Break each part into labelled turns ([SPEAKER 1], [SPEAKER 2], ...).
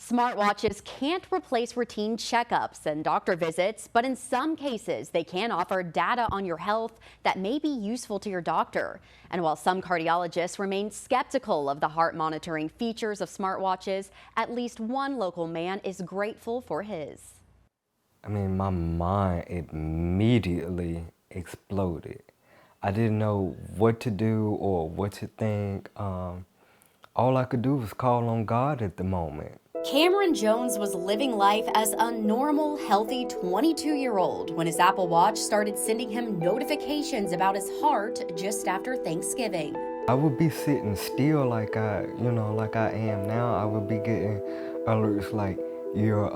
[SPEAKER 1] Smartwatches can't replace routine checkups and doctor visits, but in some cases, they can offer data on your health that may be useful to your doctor. And while some cardiologists remain skeptical of the heart monitoring features of smartwatches, at least one local man is grateful for his.
[SPEAKER 2] My mind immediately exploded. I didn't know what to do or what to think. All I could do was call on God at the moment.
[SPEAKER 1] Cameron Jones was living life as a normal, healthy 22-year-old when his Apple Watch started sending him notifications about his heart just after Thanksgiving.
[SPEAKER 2] I would be sitting still like I am now. I would be getting alerts like your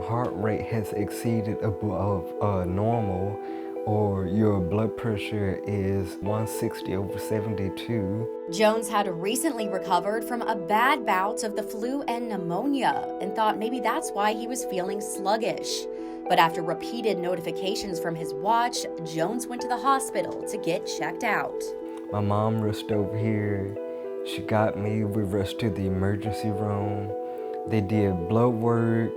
[SPEAKER 2] heart rate has exceeded above normal, or your blood pressure is 160/72.
[SPEAKER 1] Jones had recently recovered from a bad bout of the flu and pneumonia and thought maybe that's why he was feeling sluggish. But after repeated notifications from his watch, Jones went to the hospital to get checked out.
[SPEAKER 2] My mom rushed over here. She got me. We rushed to the emergency room. They did blood work,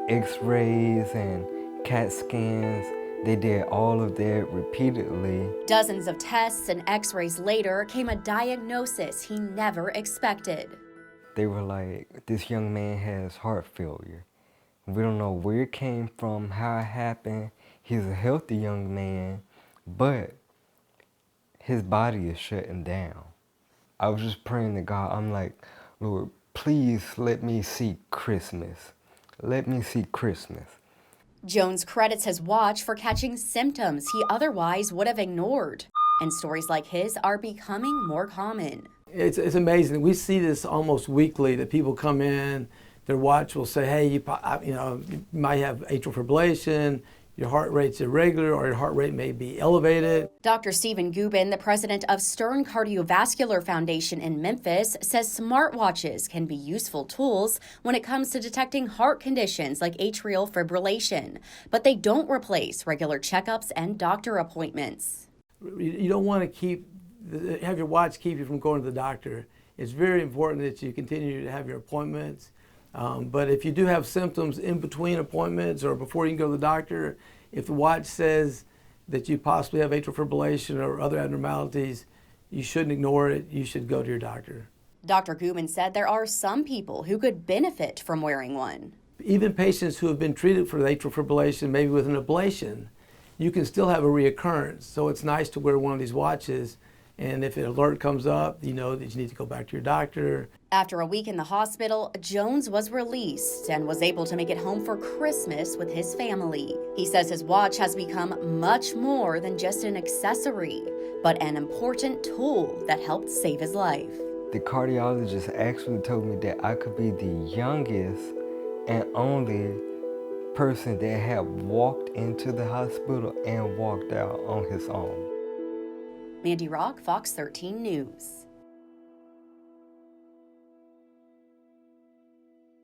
[SPEAKER 2] x-rays, and CAT scans. They did all of that repeatedly.
[SPEAKER 1] Dozens of tests and x-rays later came a diagnosis he never expected.
[SPEAKER 2] They were like, this young man has heart failure. We don't know where it came from, how it happened. He's a healthy young man, but his body is shutting down. I was just praying to God. I'm like, Lord, please let me see Christmas. Let me see Christmas.
[SPEAKER 1] Jones credits his watch for catching symptoms he otherwise would have ignored. And stories like his are becoming more common.
[SPEAKER 3] It's amazing. We see this almost weekly, that people come in, their watch will say, hey, you might have atrial fibrillation, your heart rate's irregular, or your heart rate may be elevated.
[SPEAKER 1] Dr. Stephen Gubin, the president of Stern Cardiovascular Foundation in Memphis, says smartwatches can be useful tools when it comes to detecting heart conditions like atrial fibrillation, but they don't replace regular checkups and doctor appointments.
[SPEAKER 3] You don't want to have your watch keep you from going to the doctor. It's very important that you continue to have your appointments. But if you do have symptoms in between appointments or before you can go to the doctor, if the watch says that you possibly have atrial fibrillation or other abnormalities, you shouldn't ignore it. You should go to your doctor.
[SPEAKER 1] Dr. Gubin said there are some people who could benefit from wearing one.
[SPEAKER 3] Even patients who have been treated for atrial fibrillation, maybe with an ablation, you can still have a reoccurrence. So it's nice to wear one of these watches. And if an alert comes up, you know that you need to go back to your doctor.
[SPEAKER 1] After a week in the hospital, Jones was released and was able to make it home for Christmas with his family. He says his watch has become much more than just an accessory, but an important tool that helped save his life.
[SPEAKER 2] The cardiologist actually told me that I could be the youngest and only person that had walked into the hospital and walked out on his own.
[SPEAKER 1] Mandy Rock, Fox 13 News.